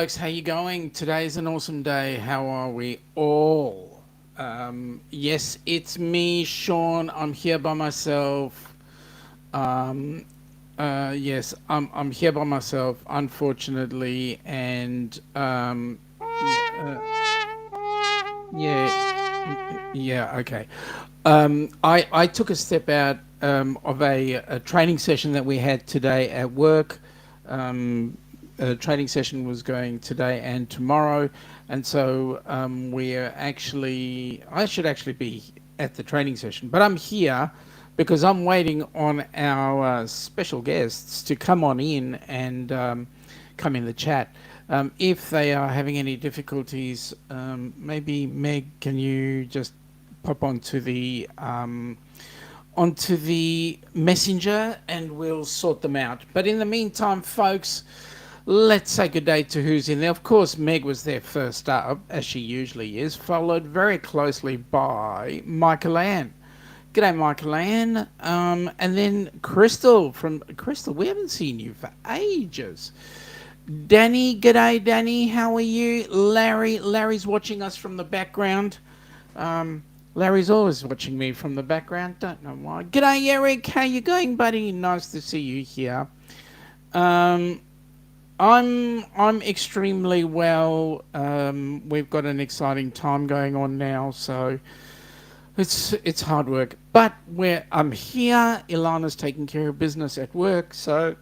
folks, how you going? Today's an awesome day. How are we all? Yes, it's me, Sean. I'm here by myself. Um, yes, I'm here by myself, unfortunately, and yeah, yeah, yeah, okay. I took a step out of a training session that we had today at work. A training session was going today and tomorrow, and so I should actually be at the training session, but I'm here because I'm waiting on our special guests to come on in and come in the chat. If they are having any difficulties, maybe Meg, can you just pop onto the messenger and we'll sort them out. But in the meantime, folks, let's say good day to who's in there. Of course, Meg was there first up, as she usually is, followed very closely by Michael Ann. G'day, Michael Ann. And then Crystal from Crystal. We haven't seen you for ages. Danny, g'day, Danny. How are you? Larry's watching us from the background. Larry's always watching me from the background. Don't know why. G'day, Eric. How you going, buddy? Nice to see you here. Um, I'm extremely well. We've got an exciting time going on now, so it's hard work. But I'm here. Ilana's taking care of business at work, so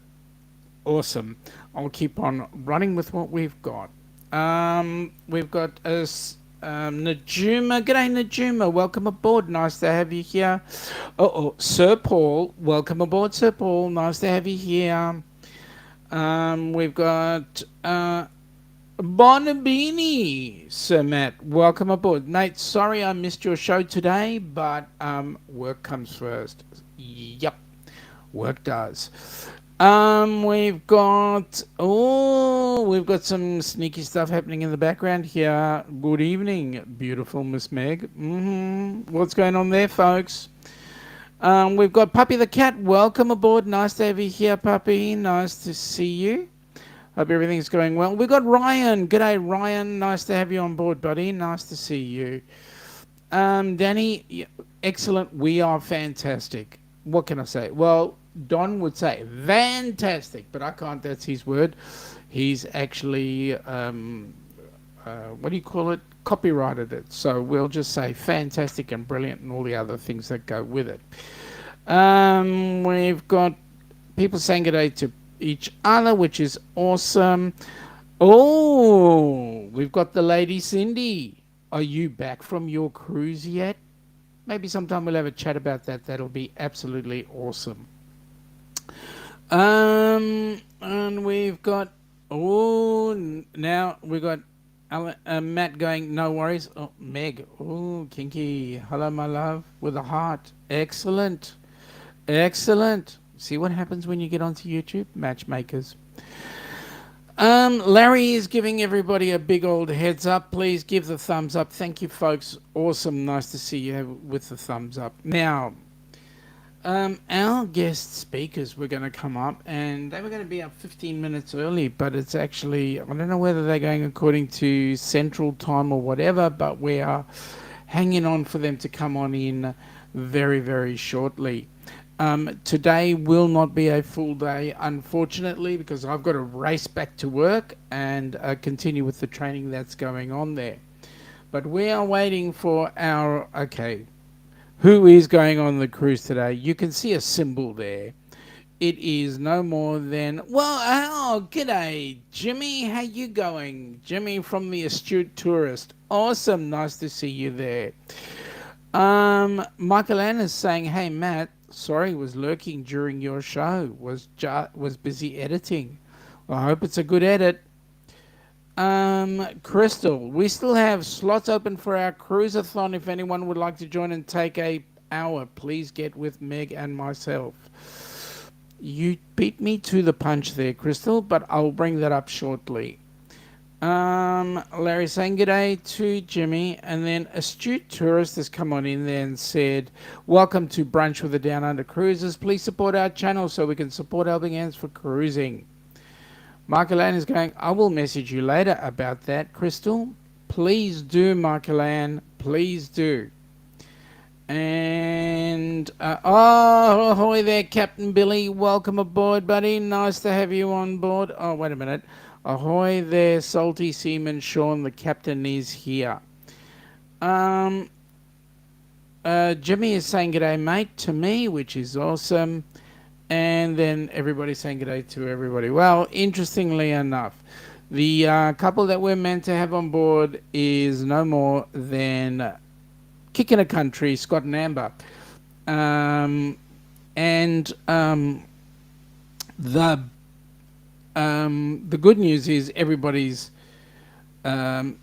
awesome. I'll keep on running with what we've got. We've got Najuma. G'day, Najuma. Welcome aboard. Nice to have you here. Sir Paul. Welcome aboard, Sir Paul. Nice to have you here. We've got Bonabini, Sir Matt. Welcome aboard. Nate, sorry I missed your show today, but work comes first. Yep, work does. We've got some sneaky stuff happening in the background here. Good evening, beautiful Miss Meg. What's going on there, folks? We've got Puppy the Cat. Welcome aboard. Nice to have you here, Puppy. Nice to see you. Hope everything's going well. We've got Ryan. G'day, Ryan. Nice to have you on board, buddy. Nice to see you. Danny, excellent. We are fantastic. What can I say? Well, Don would say fantastic, but I can't. That's his word. He's actually, what do you call it? Copyrighted it. So we'll just say fantastic and brilliant and all the other things that go with it. We've got people saying good day to each other, which is awesome. Oh, we've got the lady Cindy. Are you back from your cruise yet? Maybe sometime we'll have a chat about that. That'll be absolutely awesome. And we've got now we've got Matt going, no worries. Oh, Meg. Oh, kinky. Hello, my love. With a heart. Excellent. Excellent. See what happens when you get onto YouTube? Matchmakers. Larry is giving everybody a big old heads up. Please give the thumbs up. Thank you, folks. Awesome. Nice to see you with the thumbs up. Now, our guest speakers were going to come up, and they were going to be up 15 minutes early, but it's actually, I don't know whether they're going according to Central Time or whatever, but we are hanging on for them to come on in very, very shortly. Today will not be a full day, unfortunately, because I've got to race back to work and continue with the training that's going on there. But we are waiting for our, who is going on the cruise today? You can see a symbol there. It is no more than, g'day, Jimmy. How you going? Jimmy from the Astute Tourist. Awesome. Nice to see you there. Michael Ann is saying, hey, Matt, sorry, was lurking during your show. Was busy editing. Well, I hope it's a good edit. Crystal, we still have slots open for our cruiseathon. If anyone would like to join and take a hour, please get with Meg and myself. You beat me to the punch there, Crystal, but I'll bring that up shortly. Larry saying g'day to Jimmy, and then Astute Tourist has come on in there and said, welcome to Brunch with the Down Under Cruisers. Please support our channel so we can support Helping Hands for Cruising. Michael Ann is going, I will message you later about that, Crystal. Please do, Michael Ann. Please do. And, oh, ahoy there, Captain Billy. Welcome aboard, buddy. Nice to have you on board. Oh, wait a minute. Ahoy there, Salty Seaman Sean. The captain is here. Um, Jimmy is saying g'day, mate, to me, which is awesome. And then everybody's saying g'day to everybody. Well, interestingly enough, the couple that we're meant to have on board is no more than Kicking a Country, Scott and Amber. The good news is everybody's in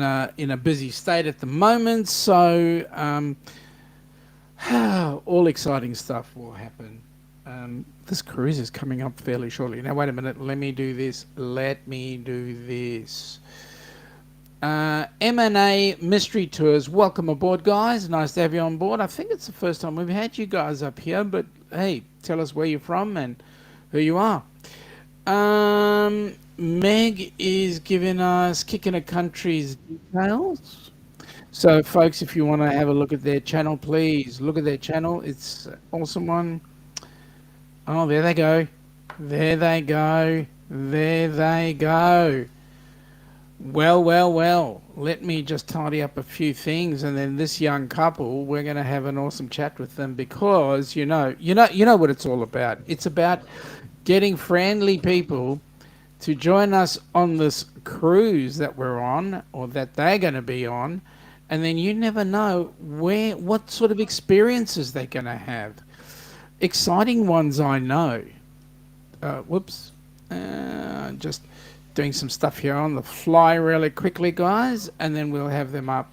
a busy state at the moment, so all exciting stuff will happen. This cruise is coming up fairly shortly. Now, wait a minute. Let me do this. M&A Mystery Tours, welcome aboard, guys. Nice to have you on board. I think it's the first time we've had you guys up here, but hey, tell us where you're from and who you are. Meg is giving us Kicking a Country's details. So, folks, if you want to have a look at their channel, please look at their channel. It's an awesome one. Oh, there they go. There they go. There they go. Well. Let me just tidy up a few things, and then this young couple, we're going to have an awesome chat with them because you know what it's all about. It's about getting friendly people to join us on this cruise that we're on, or that they're going to be on, and then you never know what sort of experiences they're going to have. Exciting ones, I know. Whoops. Just doing some stuff here on the fly really quickly, guys, and then we'll have them up.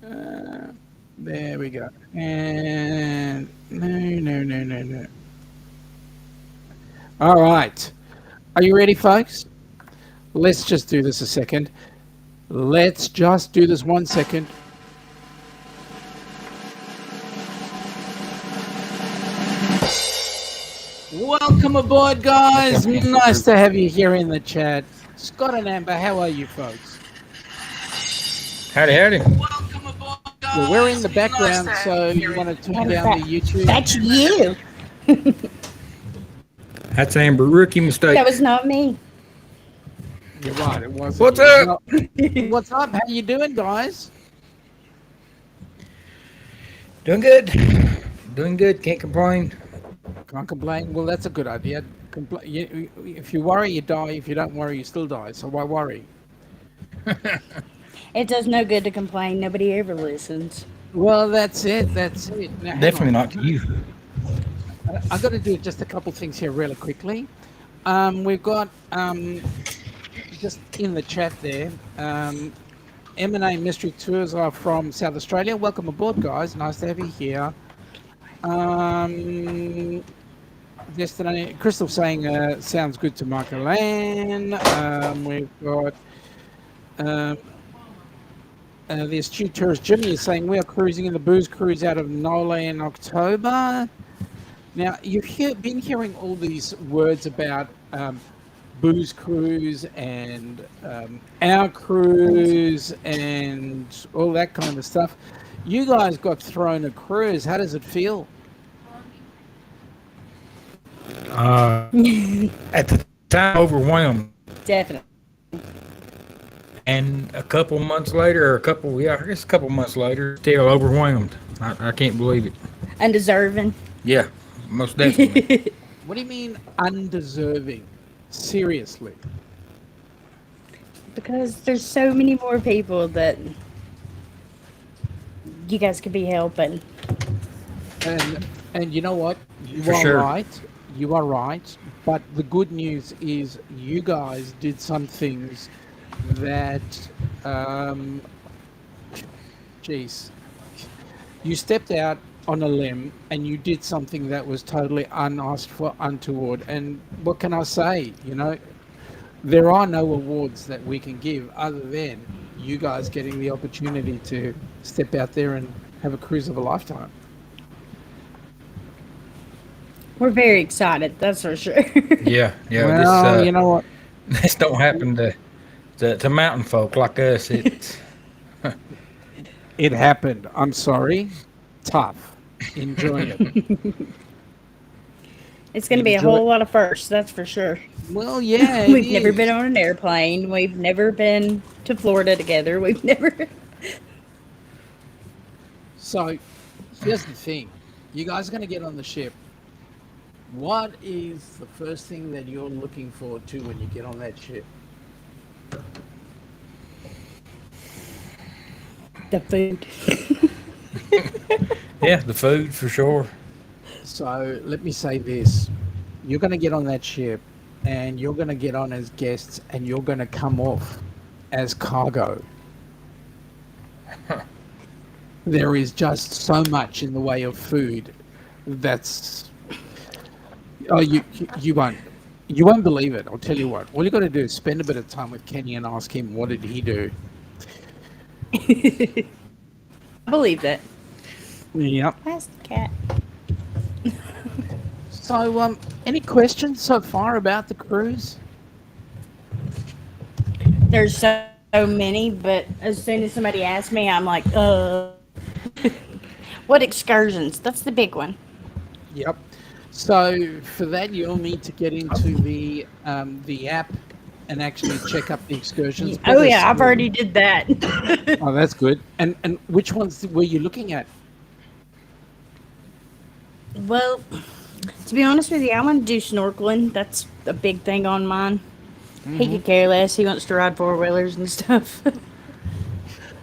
There we go. And no. All right. Are you ready, folks? Let's just do this a second. Let's just do this 1 second. Welcome aboard, guys. Nice to have you here in the chat. Scott and Amber, how are you, folks? Howdy. Welcome aboard, guys. Well, we're in the background, so you want to turn down the YouTube. That's you. That's Amber. Rookie mistake. That was not me. You're right, it wasn't. What's up? What's up? How you doing, guys? Doing good. Can't complain. Can't complain. Well, that's a good idea. If you worry, you die. If you don't worry, you still die. So why worry? It does no good to complain. Nobody ever listens. Well, that's it. Now, Definitely not to you. I've got to do just a couple things here really quickly. We've got just in the chat there, M&A Mystery Tours are from South Australia. Welcome aboard, guys. Nice to have you here. Yesterday, Crystal saying sounds good to Michael Ann. We've got the astute tourist Jimmy is saying we are cruising in the booze cruise out of Nola in October. Now you've been hearing all these words about booze cruise and our cruise and all that kind of stuff. You guys got thrown a cruise. How does it feel? At the time, overwhelmed. Definitely. And a couple months later, I guess a couple months later, still overwhelmed. I can't believe it. Undeserving. Yeah, most definitely. What do you mean undeserving? Seriously? Because there's so many more people that you guys could be helping. And you know what? You For are sure. right. You are right. But the good news is you guys did some things that, you stepped out on a limb and you did something that was totally unasked for, untoward. And what can I say? You know, there are no awards that we can give other than you guys getting the opportunity to step out there and have a cruise of a lifetime. We're very excited, that's for sure. Yeah, yeah. This Well, you know what? this don't happen to mountain folk like us. It's It happened. I'm sorry. Tough. Enjoy it. It's going to be a Enjoy. whole lot of firsts, that's for sure. Well, yeah, it We've never been is. on an airplane. We've never been to Florida together. We've never. So, here's the thing. You guys are going to get on the ship. What is the first thing that you're looking forward to when you get on that ship? The food. yeah, the food for sure. So, let me say this. You're going to get on that ship and you're going to get on as guests and you're going to come off as cargo. There is just so much in the way of food that's oh you won't believe it. I'll tell you what. All you got to do is spend a bit of time with Kenny and ask him what did he do. I believe that. Yep. Where's the cat? So any questions so far about the cruise? There's so many, but as soon as somebody asks me, I'm like, what excursions? That's the big one. Yep. So for that you'll need to get into the app and actually check up the excursions. Oh yeah, I've already did that. Oh, that's good. And which ones were you looking at? Well, to be honest with you, I want to do snorkeling. That's a big thing on mine. He could care less. He wants to ride four-wheelers and stuff.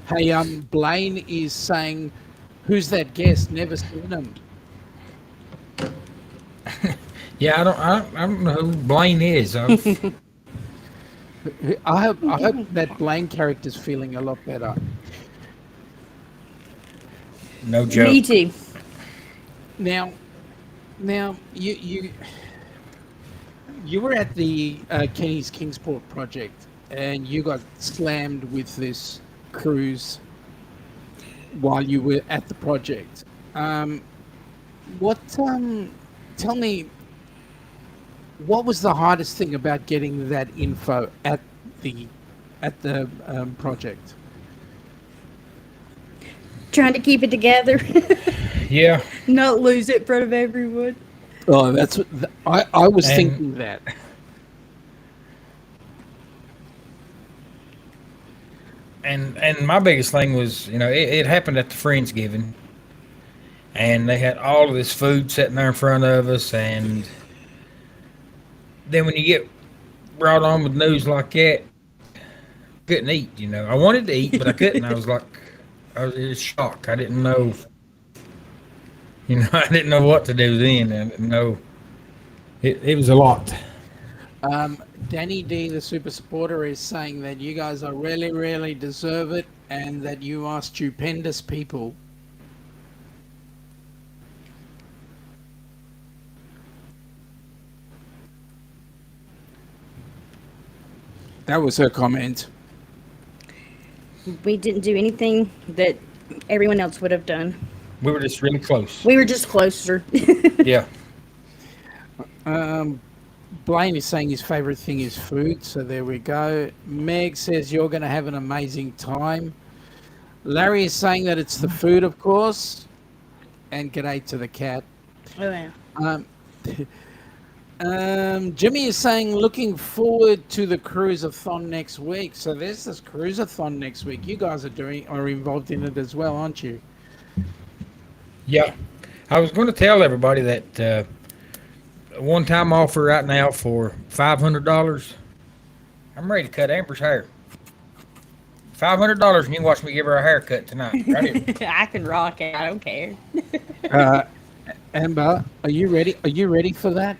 Hey, Blaine is saying, "Who's that guest? Never seen him." Yeah, I don't know who Blaine is. I hope that Blaine character's feeling a lot better. No joke. Me too. Now, you were at the Kenny's Kingsport project, and you got slammed with this cruise while you were at the project. What? Tell me, what was the hardest thing about getting that info at the project? Trying to keep it together. Yeah. Not lose it in front of everyone. Oh, that's what I was And- thinking that. And my biggest thing was, it happened at the Friendsgiving, and they had all of this food sitting there in front of us, and then when you get brought on with news like that, couldn't eat. I wanted to eat, but I couldn't. I was like, I was in shock. I didn't know. I didn't know what to do then. I didn't know. It was a lot. Danny D, the super supporter, is saying that you guys are really, really deserve it, and that you are stupendous people. That was her comment. We didn't do anything that everyone else would have done. We were just really close. We were just closer. Yeah. Blaine is saying his favourite thing is food, so there we go. Meg says you're going to have an amazing time. Larry is saying that it's the food, of course. And g'day to the cat. Oh, yeah. Jimmy is saying looking forward to the cruiseathon next week. So there's this cruiseathon next week. You guys are involved in it as well, aren't you? Yeah. I was going to tell everybody that one-time offer right now for $500. I'm ready to cut Amber's hair. $500 and you watch me give her a haircut tonight. Right here. I can rock it. I don't care. Amber, are you ready? Are you ready for that?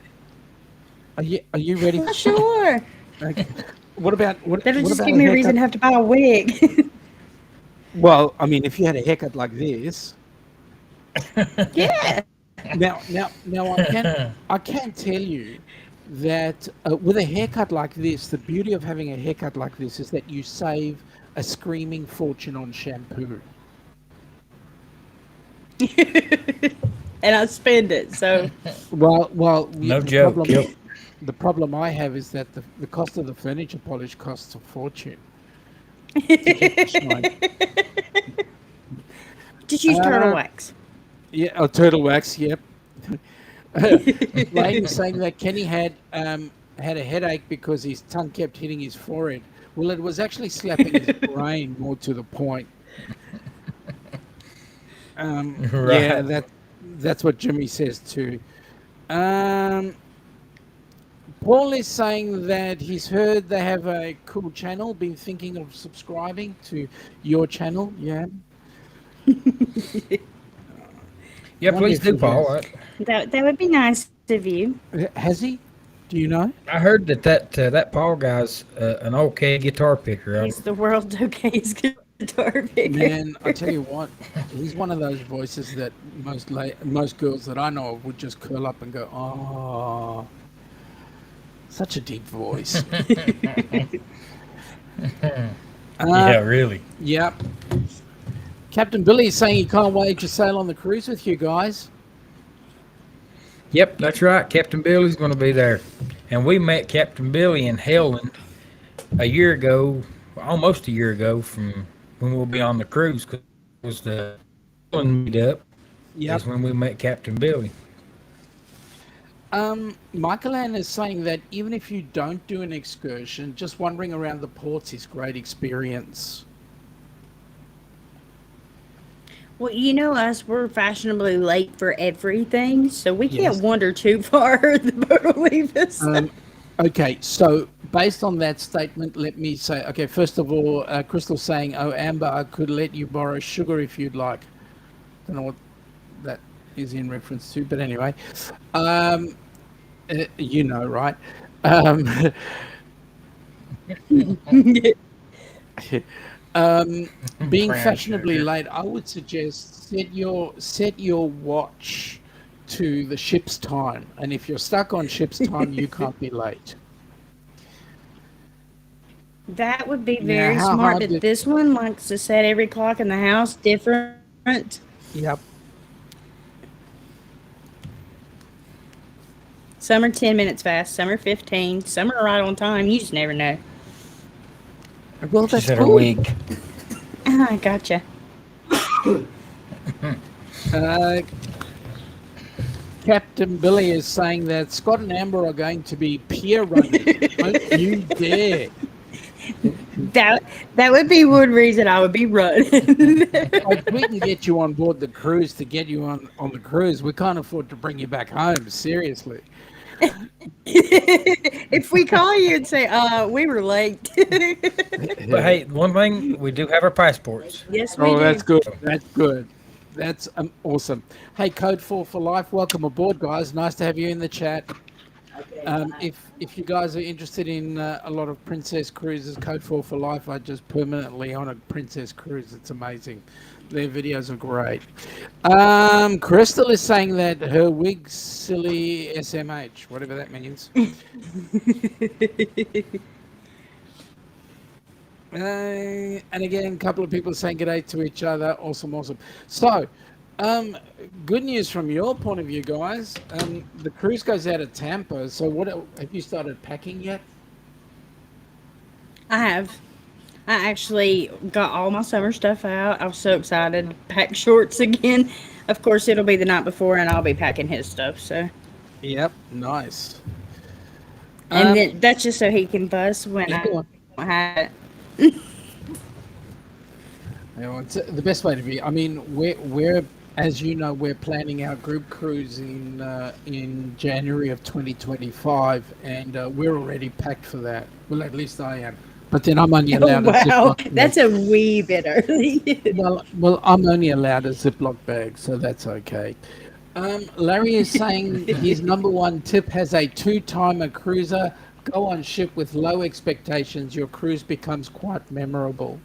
Are you ready? Sure. Okay. What about what? That'll what just about give a me a haircut? reason to have to buy a wig. Well, I mean, if you had a haircut like this. Yeah. Now, I can tell you that with a haircut like this, the beauty of having a haircut like this is that you save a screaming fortune on shampoo. and I spend it. So No The joke. problem, Yep. the problem I have is that the cost of the furniture polish costs a fortune to get the shine. just use turtle Uh, wax. yeah, oh, turtle wax. Yep. Lane is saying that Kenny had a headache because his tongue kept hitting his forehead. Well, it was actually slapping his brain more to the point. Yeah, Right. that's what Jimmy says too. Um, Paul is saying that he's heard they have a cool channel. Been thinking of subscribing to your channel. Yeah, Yeah, wonder please if do, he Paul. has. That would be nice of you. Has he? Do you know? I heard that Paul guy's an okay guitar picker. He's the world's okayest guitar picker. Man, I tell you what, he's one of those voices that most girls that I know of would just curl up and go, "Oh, such a deep voice." Yeah, Uh, really. yep. Captain Billy is saying he can't wait to sail on the cruise with you guys. Yep, that's right. Captain Billy's going to be there, and we met Captain Billy in Helen a year ago, almost a year ago, from when we'll be on the cruise. Because the Helen meetup Yep. is when we met Captain Billy. Michael Ann is saying that even if you don't do an excursion, just wandering around the ports is great experience. Well, you know us, we're fashionably late for everything, so we can't Yes. wander too far. The boat will leave us. Okay, so based on that statement, let me say, okay, first of all, Crystal's saying, oh, Amber, I could let you borrow sugar if you'd like. Don't know what that is in reference to, but anyway, you know, right? Um, being Brown fashionably sugar. late, I would suggest set your watch to the ship's time, and if you're stuck on ship's time, you can't be late. That would be Now, very how smart, hard but did? this one likes to set every clock in the house different. Yep. Some are 10 minutes fast, some are 15, some are right on time. You just never know. Well, She that's said her good. wig. Ah, gotcha. Uh, Captain Billy is saying that Scott and Amber are going to be pier runners. Don't you dare. That would be one reason I would be running. If we can get you on board the cruise to get you on the cruise, we can't afford to bring you back home. Seriously. If we call you and say, we were late. But hey, one thing, we do have our passports. Yes, we Oh, do. that's good. That's good. That's awesome. Hey, Code 4 for Life, welcome aboard, guys. Nice to have you in the chat. If you guys are interested in a lot of princess cruises, Code 4 for Life, I just permanently on a princess cruise. It's amazing. Their videos are great. Crystal is saying that her wig's silly SMH, whatever that means. And again, a couple of people saying good day to each other. Awesome, awesome. So, good news from your point of view, guys. The cruise goes out of Tampa. So, what have you started packing yet? I have. I actually got all my summer stuff out. I was so excited. Pack shorts again. Of course, it'll be the night before, and I'll be packing his stuff. So, Yep, nice. and then that's just so he can bust when Yeah, I go on. don't have it. You know, it's the best way to be. I mean, we're as you know, we're planning our group cruise in January of 2025, and we're already packed for that. Well, at least I am. But then I'm only Oh allowed a wow, Ziploc bag. that's a wee bit early. Well, I'm only allowed a Ziploc bag, so that's okay. Larry is saying his number one tip has a two-timer cruiser. Go on ship with low expectations. Your cruise becomes quite memorable.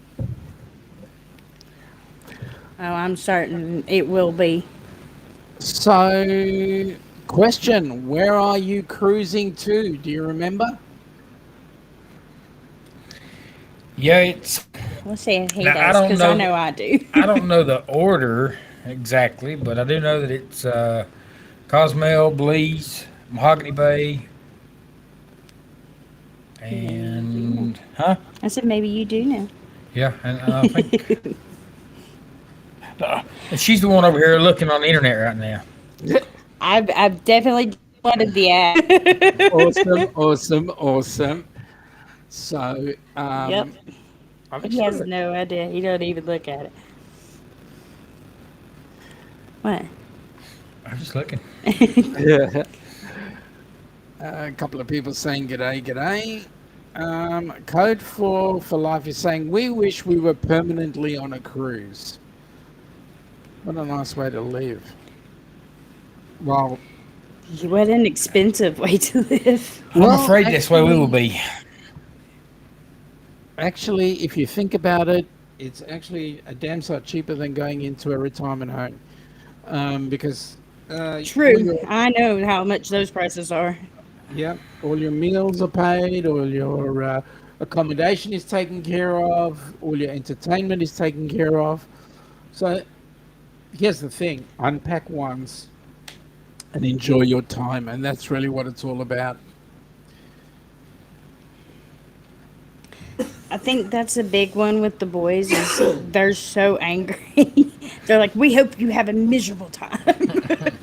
Oh, I'm certain it will be. So, question: where are you cruising to? Do you remember? Let's see if he Now, I does, don't because I know I do. I don't know the order exactly, but I do know that it's Cozumel, Belize, Mahogany Bay, Maybe you do know. and huh? I said maybe you do know. Yeah, and I think she's the one over here looking on the internet right now. I've definitely downloaded the Awesome, app. awesome, awesome. So, Yep. I'm He has excited. no idea. He don't even look at it. What? I'm just looking. Yeah. A couple of people saying g'day, g'day. Code for life is saying we wish we were permanently on a cruise. What a nice way to live. Well, What an expensive way to live. I'm afraid that's the way we will be. Actually, if you think about it, it's actually a damn sight cheaper than going into a retirement home. Because all True. your, I know how much those prices are. yeah, all your meals are paid, all your accommodation is taken care of, all your entertainment is taken care of. So here's the thing: unpack once and enjoy your time, and that's really what it's all about. I think that's a big one with the boys is they're so angry. They're like, we hope you have a miserable time.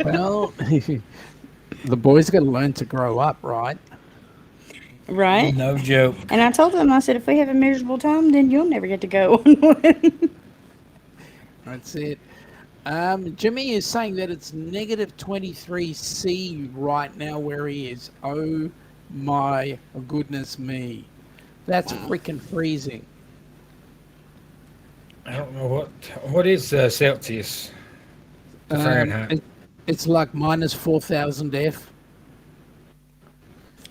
Well, the boys got to learn to grow up, right? Right? No joke. And I told them, I said, if we have a miserable time, then you'll never get to go on one. That's it. Jimmy is saying that it's negative 23C right now where he is. Oh my goodness me. That's freaking freezing. I don't know what is Celsius to Fahrenheit. It's like minus 4,000 F.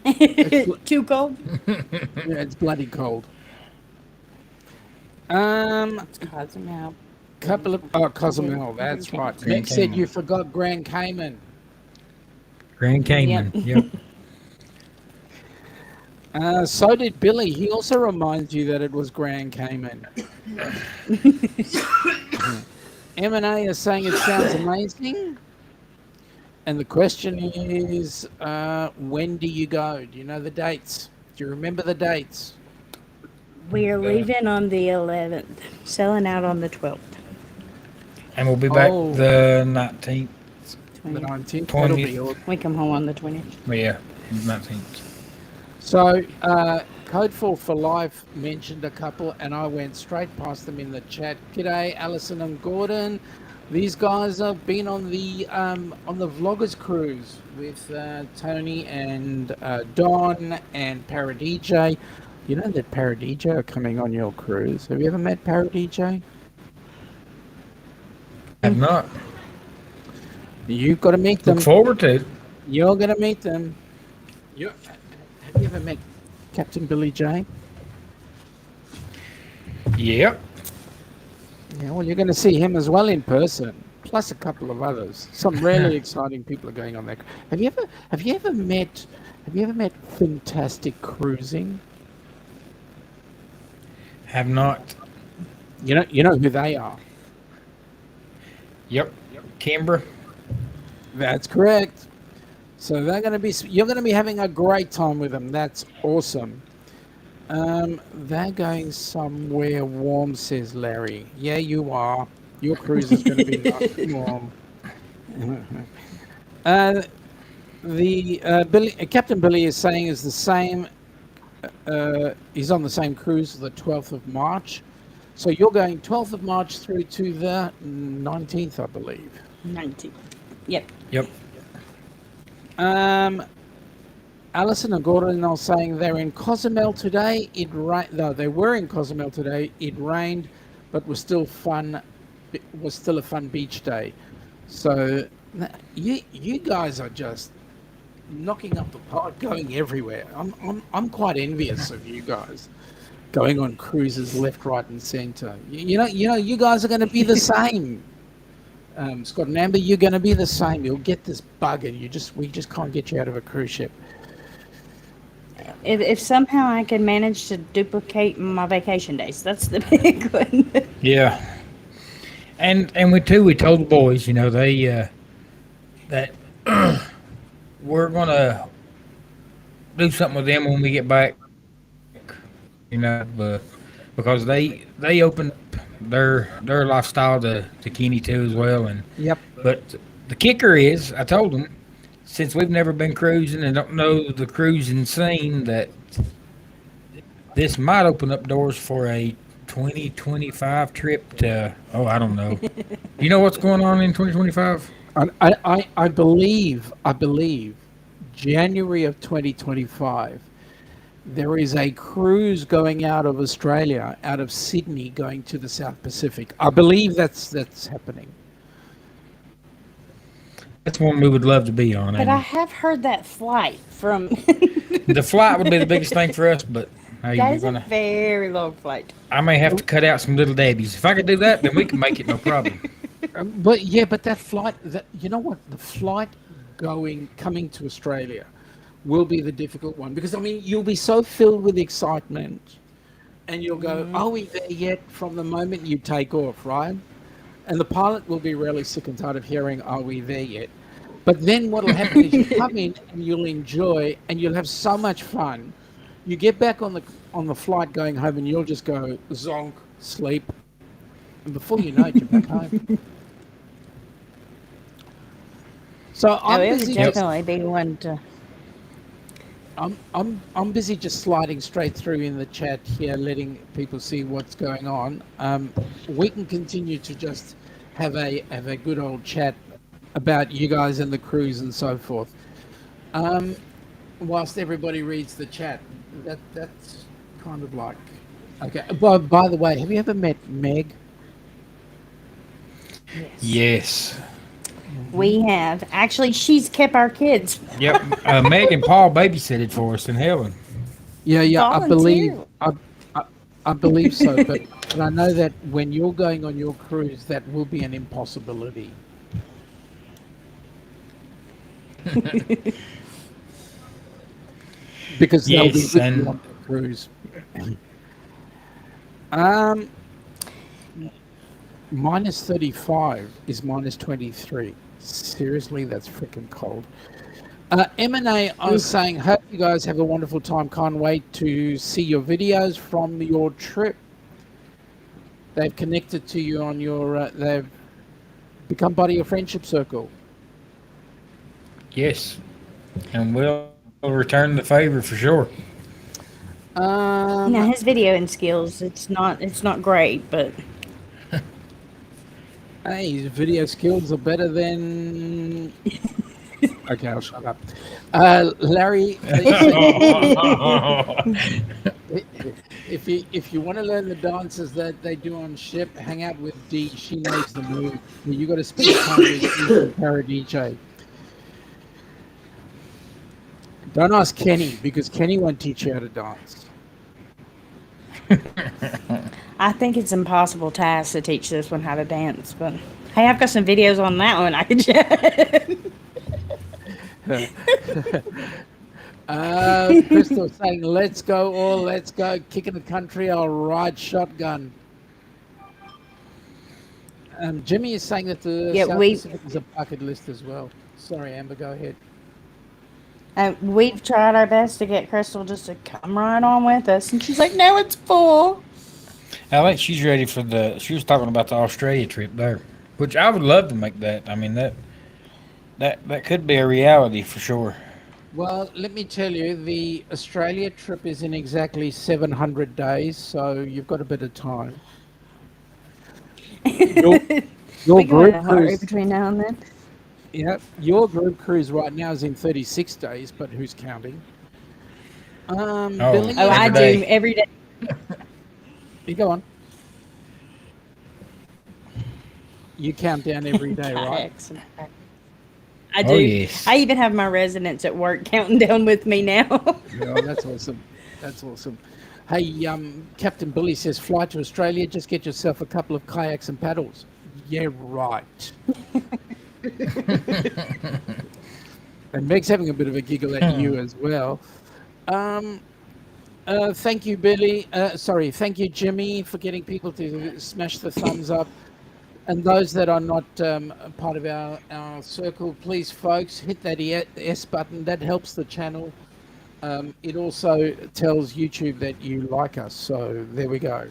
It's, Too cold? yeah, it's bloody cold. Cozumel. Couple of Cozumel, that's right. Grand Meg said Cayman. you forgot Grand Cayman. Grand Cayman. Yep. Yep. So did Billy. He also reminds you that it was Grand Cayman. M&A is saying it sounds amazing. And the question is, when do you go? Do you know the dates? Do you remember the dates? We're leaving on the 11th, selling out on the 12th. And we'll be back Oh. the 19th. The 20th. 19th? That'll be 20th. all. We come home on the 20th. Well, yeah, 19th. So, Code for Life mentioned a couple, and I went straight past them in the chat. G'day, Alison and Gordon. These guys have been on the vloggers cruise with Tony and Don and Paradij. You know that Paradij are coming on your cruise. Have you ever met Paradij? Have not. You've got to meet them. Look forward to it. You're going to meet them. Have you ever met Captain Billy J? Yep. Yeah, well, you're going to see him as well in person, plus a couple of others. Some really exciting people are going on there. Have you ever met Fintastic Cruising? Have not. You know who they are. Yep. Canberra. That's correct. So you're going to be having a great time with them. That's awesome. They're going somewhere warm, says Larry. Yeah, you are. Your cruise is going to be nice and warm. Captain Billy is saying is the same. He's on the same cruise the 12th of March. So you're going 12th of March through to the 19th, I believe. 19th. Yep. Yep. Alison and Gordon are saying they're in Cozumel today. They were in Cozumel today. It rained, but was still fun. It was still a fun beach day. So you guys are just knocking up the park, going everywhere. I'm quite envious of you guys, going on cruises left, right, and centre. You know, you guys are going to be the same. Scott and Amber, you're going to be the same. You'll get this bug, and we just can't get you out of a cruise ship. If somehow I can manage to duplicate my vacation days, that's the big one. Yeah. And we told the boys, that we're gonna do something with them when we get back, because they opened up their lifestyle to Kenny too as well. And Yep. but the kicker is, I told them, since we've never been cruising and don't know the cruising scene, that this might open up doors for a 2025 trip to, oh, I don't know. You know what's going on in 2025? I believe January of 2025 there is a cruise going out of Australia, out of Sydney, going to the South Pacific. I believe that's happening. That's one we would love to be on. But I And have heard that flight from. the flight would be the biggest thing for us, but hey, That you're is a gonna. very long flight. I may have to cut out some little Debbie's. If I could do that, then we can make it no problem. But that flight, you know what, the flight coming to Australia will be the difficult one, because I mean you'll be so filled with excitement, and you'll go, "Are we there yet?" From the moment you take off, right? And the pilot will be really sick and tired of hearing, "Are we there yet?" But then what will happen is you come in and you'll enjoy and you'll have so much fun. You get back on the flight going home and you'll just go zonk, sleep, and before you know it, you're back home. So Oh, I'm it would busy. definitely be one to. I'm busy just sliding straight through in the chat here, letting people see what's going on. We can continue to just have a good old chat about you guys and the cruise and so forth. Whilst everybody reads the chat, that's kind of like okay. By the way, have you ever met Meg? Yes. We have. Actually, she's kept our kids. Yep. Meg and Paul babysitted for us in Helen. Yeah, I believe Volunteer. I believe so, but I know that when you're going on your cruise, that will be an impossibility. Because they'll be Yes, with and you on the cruise. Um, minus 35 is minus 23. Seriously, that's freaking cold. M&A, I was saying, hope you guys have a wonderful time. Can't wait to see your videos from your trip. They've connected to you on your, they've become part of your friendship circle. yes, and we'll return the favor for sure. Now his videoing skills, it's not great, but Hey, his video skills are better than. Okay, I'll shut up. Larry, if you want to learn the dances that they do on ship, hang out with Dee. She knows the move. You got to spend time with Para DJ. Don't ask Kenny, because Kenny won't teach you how to dance. I think it's an impossible task to teach this one how to dance. But hey, I've got some videos on that one I could share. Crystal saying, let's go, kicking the country, I'll ride shotgun. Jimmy is saying that the Yeah, South we- Pacific is a bucket list as well. Sorry, Amber, go ahead. We've tried our best to get Crystal just to come right on with us, and she's like, "No, it's full." I think she's ready for she was talking about the Australia trip there, which I would love to make that. I mean, that could be a reality for sure. Well, let me tell you, the Australia trip is in exactly 700 days, so you've got a bit of time. Your We go in group a hurry cruise, between now and then. yeah, your group cruise right now is in 36 days, but who's counting? Billy, Oh, I Every day. do every day. you go on. You count down every day, right? Excellent. I do. Oh, yes. I even have my residents at work counting down with me now. Yeah, that's awesome. That's awesome. Hey, Captain Billy says, fly to Australia, just get yourself a couple of kayaks and paddles. Yeah, right. And Meg's having a bit of a giggle at you as well. Thank you, Billy. Thank you, Jimmy, for getting people to smash the thumbs up. And those that are not a part of our circle, please, folks, hit that S button. That helps the channel. It also tells YouTube that you like us. So there we go.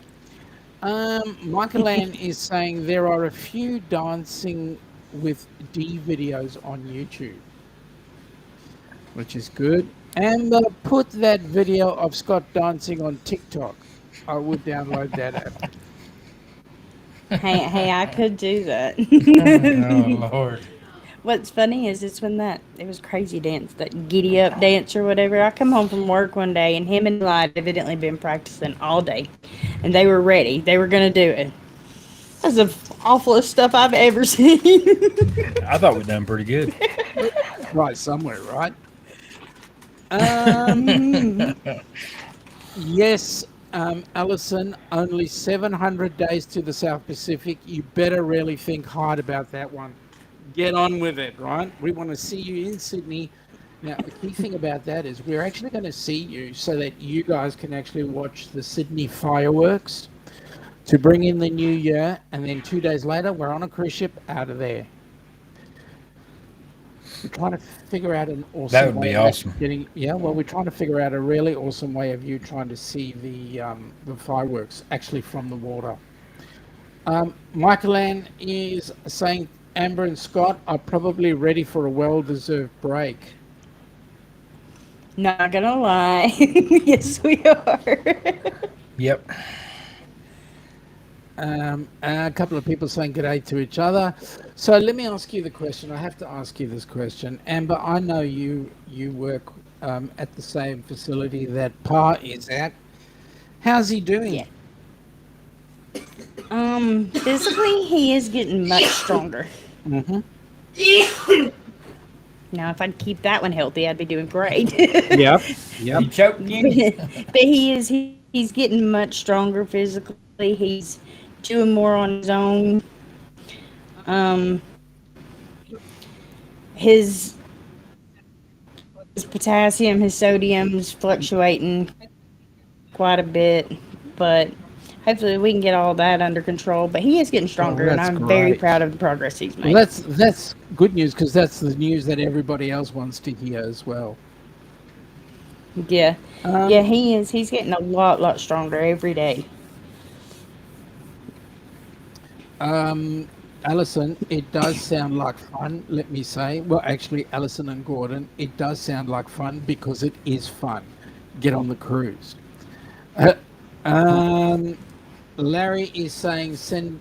Michael Ann is saying there are a few dancing with D videos on YouTube, which is good. And put that video of Scott dancing on TikTok. I would download that app. Hey, I could do that. Oh Lord. What's funny is it's when it was crazy dance, that giddy up dance or whatever. I come home from work one day and him and Eli had evidently been practicing all day, and they were ready. They were gonna do it. That's the awfulest stuff I've ever seen. I thought we'd done pretty good. Right somewhere, right? Yes, Alison, only 700 days to the South Pacific. You better really think hard about that one. Get on with it, right? We want to see you in Sydney. Now, the key thing about that is we're actually going to see you so that you guys can actually watch the Sydney fireworks to bring in the new year. And then 2 days later, we're on a cruise ship out of there. We're trying to figure out an awesome That would way be of awesome. we're trying to figure out a really awesome way of you trying to see the fireworks actually from the water. Michael Ann is saying Amber and Scott are probably ready for a well-deserved break. Not gonna lie. Yes, we are. Yep. A couple of people saying good day to each other. So let me ask you the question. I have to ask you this question. Amber, I know you work at the same facility that Pa is at. How's he doing? Yeah. Physically, he is getting much stronger. Mm-hmm. Now, if I'd keep that one healthy, I'd be doing great. Yep. You choked Kenny. But he's getting much stronger physically. He's doing more on his own. His potassium, his sodium's fluctuating quite a bit, but hopefully we can get all that under control. But he is getting stronger, and that's I'm very great. proud of the progress he's made. Well, that's good news because that's the news that everybody else wants to hear as well. Yeah, yeah, he is. He's getting a lot stronger every day. Alison, it does sound like fun, let me say. Well, actually, Alison and Gordon, it does sound like fun because it is fun. Get on the cruise. Larry is saying send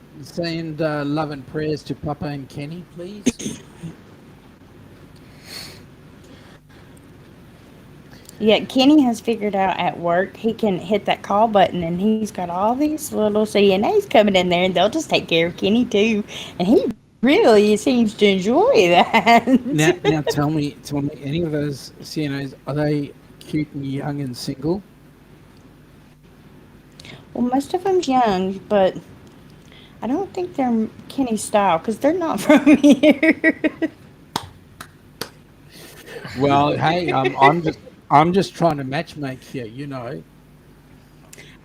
love and prayers to Papa and Kenny, please. Yeah, Kenny has figured out at work he can hit that call button, and he's got all these little CNAs coming in there, and they'll just take care of Kenny too. And he really seems to enjoy that. Now tell me, any of those CNAs, are they cute and young and single? Well, most of them's young, but I don't think they're Kenny's style because they're not from here. Well, hey, I'm just trying to matchmake here, you know.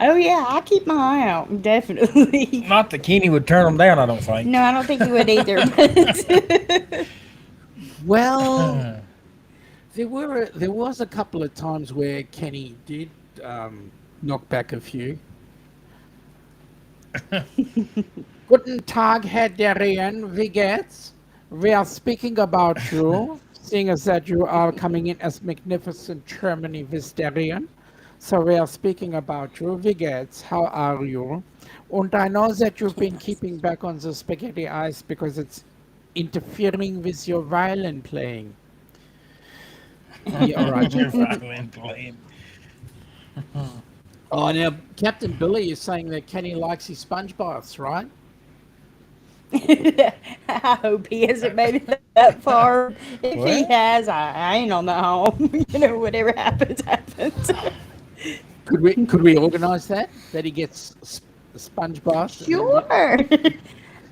Oh yeah, I keep my eye out, definitely. Not that Kenny would turn them down, I don't think. No, I don't think he would either. But Well, there was a couple of times where Kenny did knock back a few. Guten Tag, Herr Darien. Wie geht's? We are speaking about you, seeing as that you are coming in as magnificent Germany with Darien. So we are speaking about you. Wie geht's? How are you? And I know that you've been keeping back on the spaghetti ice because it's interfering with your violin playing. Yeah, all right. Your violin playing. Oh, now Captain Billy is saying that Kenny likes his sponge baths, right? I hope he hasn't made it that far. If he What? has, I ain't on the home. You know, whatever happens, happens. Could we organise that he gets sponge baths? Sure.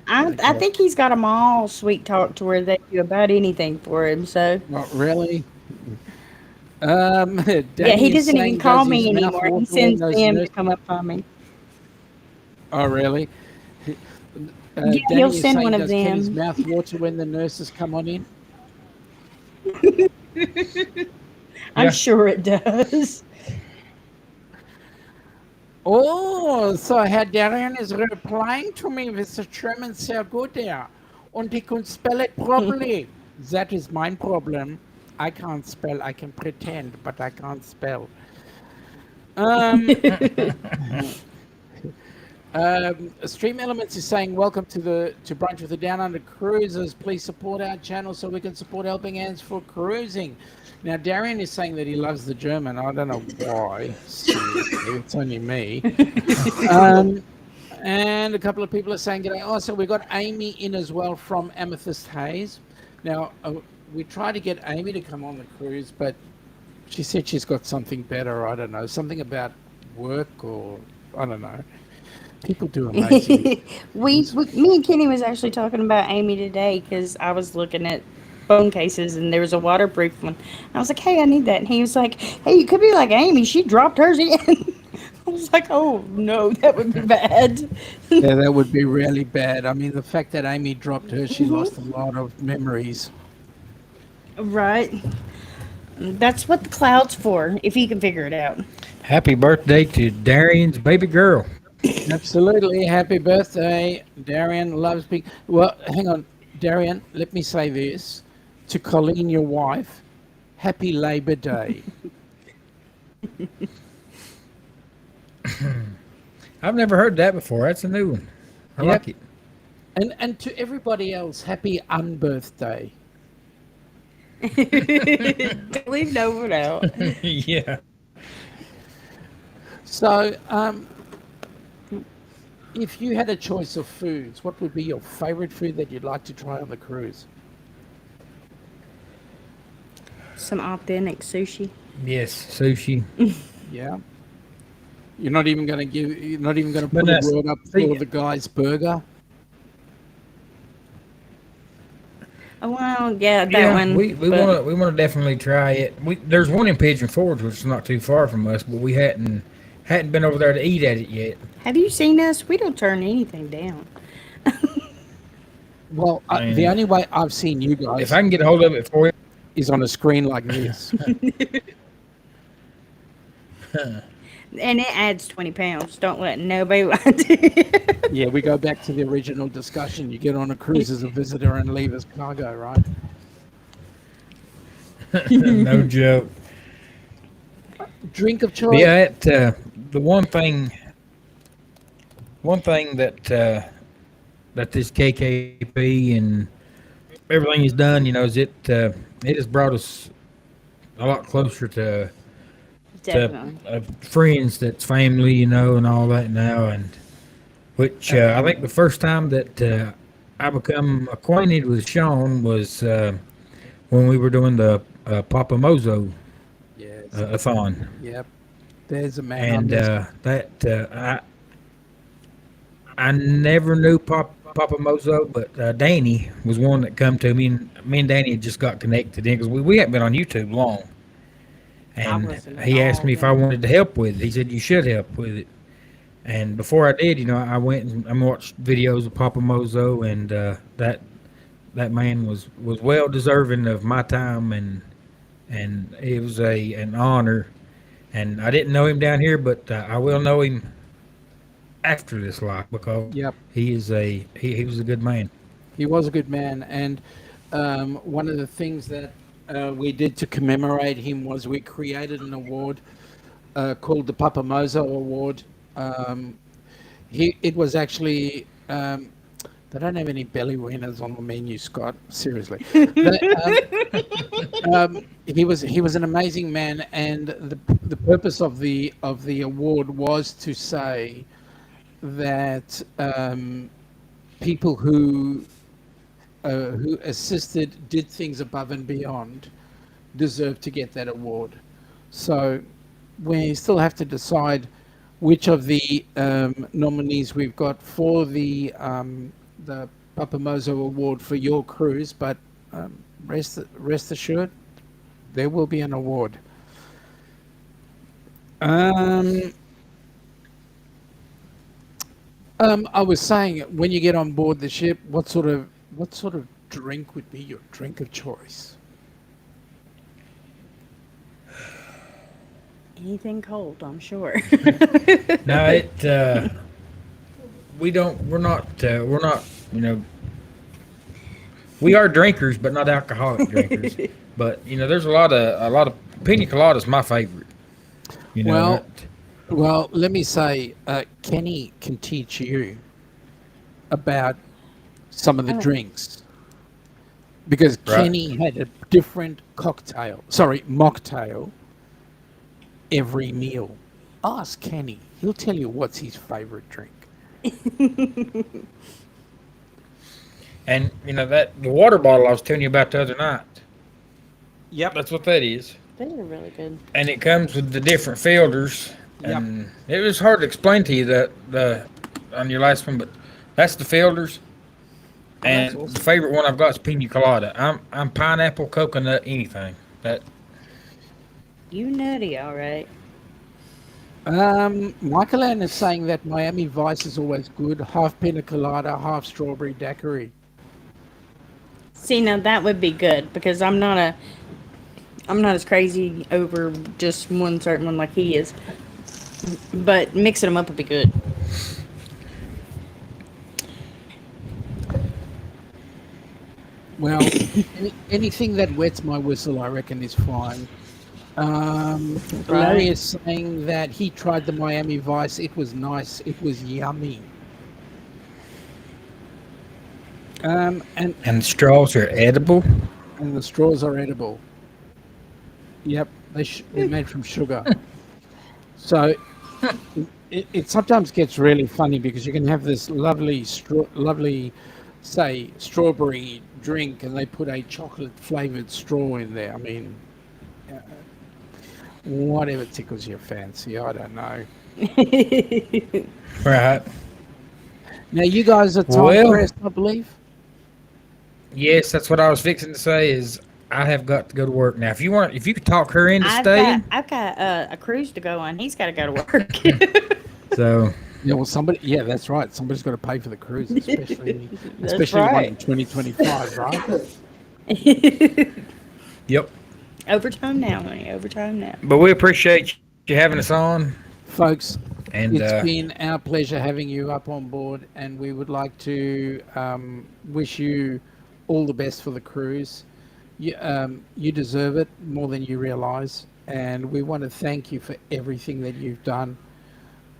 I think he's got them all sweet talk to where they do about anything for him. So Not really. yeah, he doesn't even call me anymore. He sends them to come up on me. Oh, really? Yeah, he'll Danny is send saying, one of does Kenny's them. mouth water when the nurses come on in? I'm Yeah. sure it does. Oh, so Herr Darian is replying to me with the German sehr gut there. And he can spell it properly. That is my problem. I can't spell. I can pretend, but I can't spell. Um, Stream Elements is saying, welcome to Brunch with the Down Under Cruisers. Please support our channel so we can support Helping Hands for Cruising. Now, Darian is saying that he loves the German. I don't know why. Seriously, it's only me. Um, and a couple of people are saying, g'day. Oh, so we got Amy in as well from Amethyst Haze. Now, we tried to get Amy to come on the cruise, but she said she's got something better. I don't know, something about work or I don't know. People do amazing things. Me and Kenny was actually talking about Amy today because I was looking at phone cases and there was a waterproof one. I was like, hey, I need that. And he was like, hey, you could be like Amy. She dropped hers in. I was like, oh, no, that would be bad. Yeah, that would be really bad. I mean, the fact that Amy dropped her, she lost a Mm-hmm. lot of memories. Right. That's what the cloud's for, if you can figure it out. Happy birthday to Darian's baby girl. Absolutely. Happy birthday. Darian loves big. Well, hang on. Darian, let me say this to Colleen, your wife. Happy Labor Day. I've never heard that before. That's a new one. I Yep. like it. And to everybody else, happy unbirthday. Don't leave no one out. Yeah. So, if you had a choice of foods, what would be your favorite food that you'd like to try on the cruise? Some authentic sushi. Yes, sushi. Yeah. You're not even going to But put a that's- word up see- for the guy's burger. Oh, well, yeah, that Yeah, one. we but- want to definitely try it. There's one in Pigeon Forge, which is not too far from us, but we hadn't been over there to eat at it yet. Have you seen us? We don't turn anything down. Well, Man. the only way I've seen you guys If I can get a hold of it for you, is on a screen like this. And it adds 20 pounds. Don't let nobody lie to you. Yeah, we go back to the original discussion. You get on a cruise as a visitor and leave as cargo, right? no joke. Drink of choice. Yeah, the one thing that this KKP and everything has done, is it has brought us a lot closer to Definitely. friends that's family, and all that now, and which I think the first time that I become acquainted with Sean was when we were doing the Papa Mozo Yes. a-thon. Yep. There's a man. And I never knew Papa Mozo, but Danny was one that come to me, and me and Danny had just got connected in because we hadn't been on YouTube long. And wasn't at he asked all me if I then. wanted to help with it. He said you should help with it. And before I did, I went and I watched videos of Papa Mozo, and that man was well deserving of my time, and it was an honor. And I didn't know him down here, but I will know him after this life because Yep. he is he was a good man. He was a good man, and one of the things that we did to commemorate him was we created an award called the Papa Mozo Award. It was actually they don't have any belly winners on the menu, Scott. Seriously, he was an amazing man, and the purpose of the award was to say that people who assisted, did things above and beyond, deserve to get that award. So we still have to decide which of the nominees we've got for the Papa Mozo Award for your cruise, but rest assured, there will be an award. I was saying, when you get on board the ship, what sort of drink would be your drink of choice? Anything cold, I'm sure. No, we don't. We're not. You know, we are drinkers, but not alcoholic drinkers. But there's a lot of pina colada's my favorite. You know Well, that. well, let me say, Kenny can teach you about some of the Oh, drinks because Right. Kenny had a different mocktail every meal. Ask Kenny; he'll tell you what's his favorite drink. And that the water bottle I was telling you about the other night. Yep, That's what that is. those are really good. And it comes with the different filters. yep. And it was hard to explain to you that the on your last one, but that's the filters. Oh, that's And the awesome. favorite one I've got is pina colada. I'm pineapple, coconut, anything. That You nutty, all right. Michael Ann is saying that Miami Vice is always good. Half pina colada, half strawberry daiquiri. See, now that would be good because I'm not as crazy over just one certain one like he is. But mixing them up would be good. Well, anything that wets my whistle, I reckon, is fine. Larry Right. is saying that he tried the Miami Vice. It was nice. It was yummy. And and straws are edible. the straws are edible. Yep, they're made from sugar. So it sometimes gets really funny because you can have this lovely, say, strawberry drink, and they put a chocolate flavored straw in there. I mean, uh, whatever tickles your fancy. I don't know. Right. Now you guys are time Well, pressed, I believe. yes, that's what I was fixing to say. Is I have got to go to work now. If you could talk her into staying, I've got a cruise to go on. He's got to go to work. so Yeah, well, somebody. Yeah, that's right. Somebody's got to pay for the cruise, especially That's especially one in right. 2025, right? yep. Overtime now, honey. Overtime now. But we appreciate you having us on, Folks, and it's been our pleasure having you up on board, and we would like to wish you all the best for the cruise. You deserve it more than you realize, and we want to thank you for everything that you've done.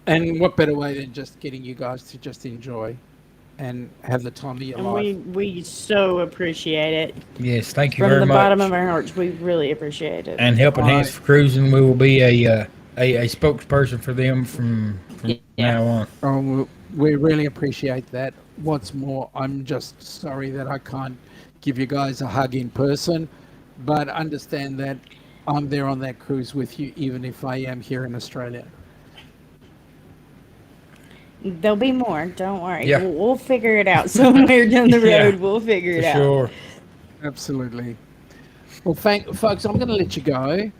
And what better way than just getting you guys to just enjoy and have the time of your And life? we so appreciate it. yes, thank you From very the bottom much. of our hearts, we really appreciate it. And helping hands I for cruising, we will be a spokesperson for them from Yeah. now on. Oh, we really appreciate that. What's more, I'm just sorry that I can't give you guys a hug in person, but understand that I'm there on that cruise with you, even if I am here in Australia. There'll be more. Don't worry. Yeah. We'll figure it out somewhere down the Yeah, road. We'll figure for it out. sure. Absolutely. Well, folks, I'm going to let you go.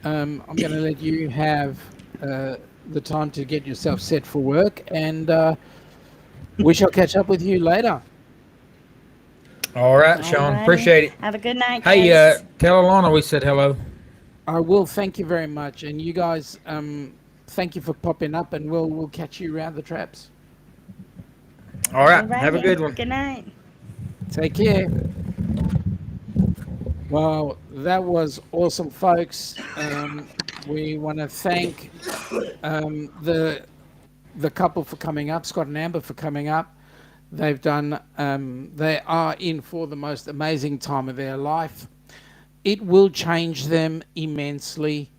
I'm going to let you have the time to get yourself set for work, and we shall catch up with you later. All right, Sean. Alrighty. Appreciate it. Have a good night, Hey, guys. tell Alana we said hello. I will. Thank you very much, and you guys, thank you for popping up, and we'll catch you around the traps. All right. Have a Alrighty. good one. Good night. Take care. Well, that was awesome, folks. We want to thank the couple for coming up, Scott and Amber for coming up. They've done. They are in for the most amazing time of their life. It will change them immensely,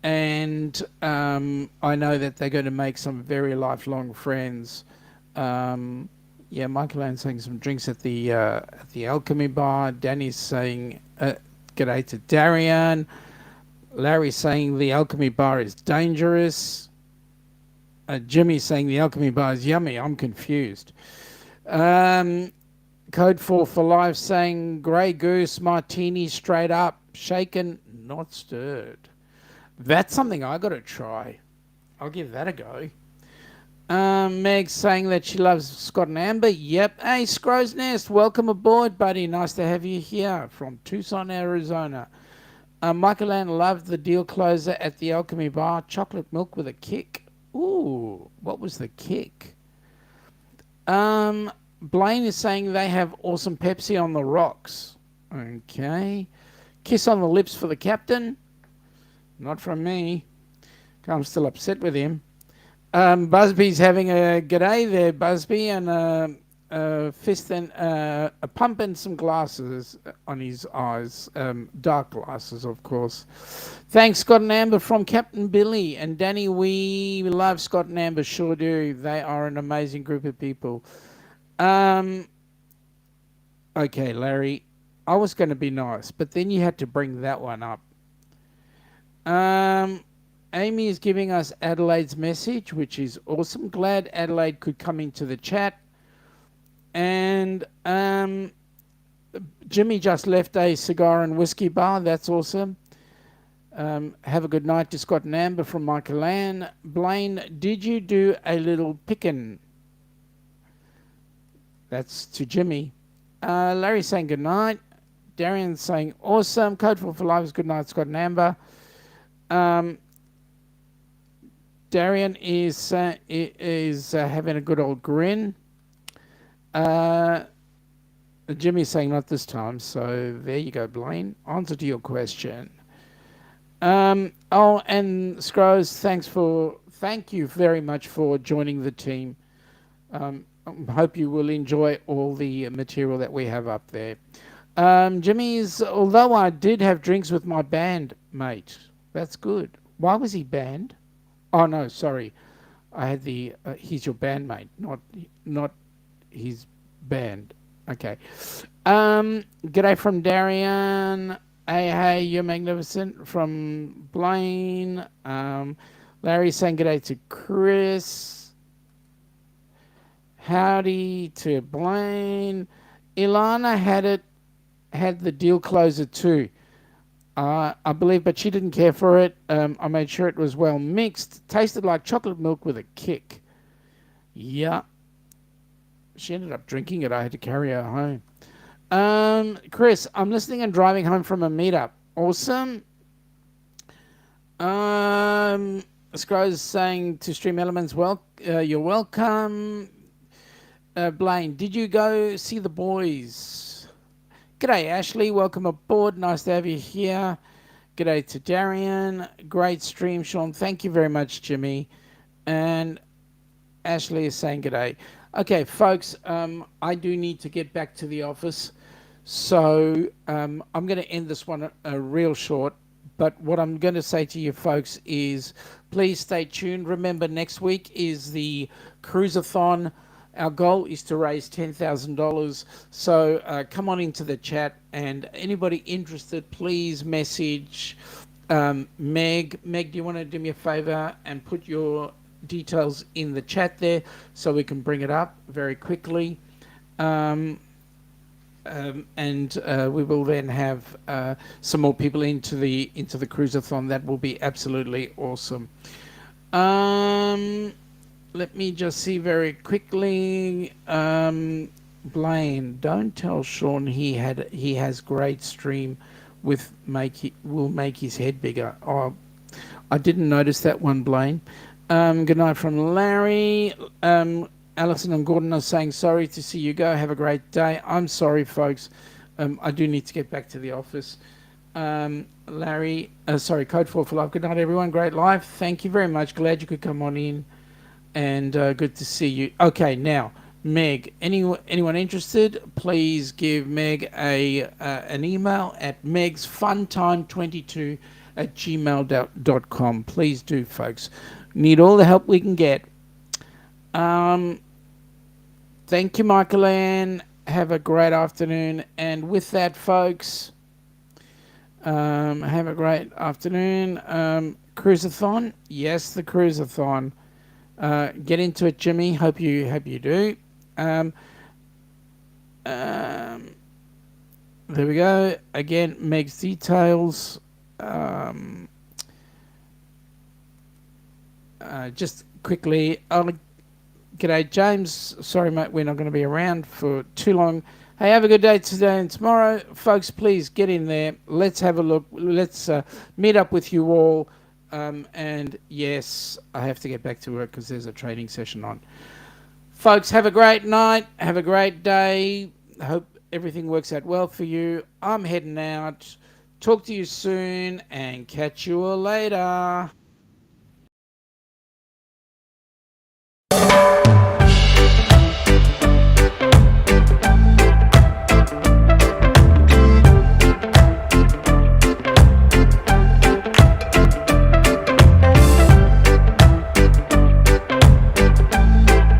and I know that they're going to make some very lifelong friends. Yeah, Michael Ann's saying some drinks at the Alchemy Bar. Danny's saying g'day to Darian. Larry's saying the Alchemy Bar is dangerous. Jimmy's saying the Alchemy Bar is yummy. I'm confused. Code 4 for Life saying Grey Goose Martini straight up, shaken, not stirred. That's something I got to try. I'll give that a go. Meg saying that she loves Scott and Amber. Yep. Hey, Scrow's Nest, welcome aboard, buddy. Nice to have you here from Tucson, Arizona. Michael Ann loved the deal closer at the Alchemy Bar. Chocolate milk with a kick. Ooh, what was the kick? Blaine is saying they have awesome Pepsi on the rocks. Okay. Kiss on the lips for the captain. Not from me. I'm still upset with him. Busby's having a g'day there, Busby, and a fist and a pump and some glasses on his eyes, dark glasses, of course. Thanks, Scott and Amber from Captain Billy and Danny. We love Scott and Amber, sure do. They are an amazing group of people. Okay, Larry, I was going to be nice, but then you had to bring that one up. Amy is giving us Adelaide's message, which is awesome. Glad Adelaide could come into the chat. And Jimmy just left a cigar and whiskey bar. That's awesome. Have a good night to Scott and Amber from Michael Ann. Blaine, did you do a little pickin'? That's to Jimmy. Larry saying good night. Darian saying awesome. Code for Life is good night, Scott and Amber. Darian is having a good old grin. Jimmy's saying not this time, so there you go, Blaine. Answer to your question. And Scrooge, thank you very much for joining the team. Hope you will enjoy all the material that we have up there. Jimmy's, although I did have drinks with my band mate, that's good. Why was he banned? Oh no, sorry. I had the he's your bandmate, not his band. Okay. G'day from Darian. Hey, you're magnificent from Blaine. Larry saying g'day to Chris. Howdy to Blaine. Ilana had the deal closer too. I believe, but she didn't care for it. I made sure it was well mixed. Tasted like chocolate milk with a kick. Yeah. She ended up drinking it. I had to carry her home. Chris, I'm listening and driving home from a meetup. Awesome. Scrooge saying to Stream Elements, you're welcome. Blaine, did you go see the boys? G'day, Ashley. Welcome aboard. Nice to have you here. G'day to Darian. Great stream, Sean. Thank you very much, Jimmy. And Ashley is saying g'day. Okay, folks, I do need to get back to the office. So I'm going to end this one real short. But what I'm going to say to you folks is please stay tuned. Remember, next week is the Cruisathon. Our goal is to raise $10,000. So come on into the chat, and anybody interested, please message Meg. Meg, do you want to do me a favor and put your details in the chat there so we can bring it up very quickly? And we will then have some more people into the Cruisathon. That will be absolutely awesome. Let me just see very quickly. Blaine, don't tell Sean he has great stream with will make his head bigger. Oh, I didn't notice that one, Blaine. Good night from Larry. Alison and Gordon are saying sorry to see you go. Have a great day. I'm sorry, folks. I do need to get back to the office. Larry, Code 4 for Life. Good night, everyone. Great life. Thank you very much. Glad you could come on in. And good to see you. Okay, now, Meg, anyone interested, please give Meg an email at megsfuntime22@gmail.com. Please do, folks. Need all the help we can get. Thank you, Michael Ann. Have a great afternoon. And with that, folks, have a great afternoon. Cruisathon? Yes, the Cruisathon. Get into it, Jimmy. Hope you do. There we go. Again, Meg's details. Just quickly, G'day, James. Sorry, mate, we're not going to be around for too long. Hey, have a good day today and tomorrow. Folks, please get in there. Let's have a look. Let's meet up with you all. And yes, I have to get back to work because there's a training session on. Folks, have a great night. Have a great day. I hope everything works out well for you. I'm heading out. Talk to you soon and catch you all later.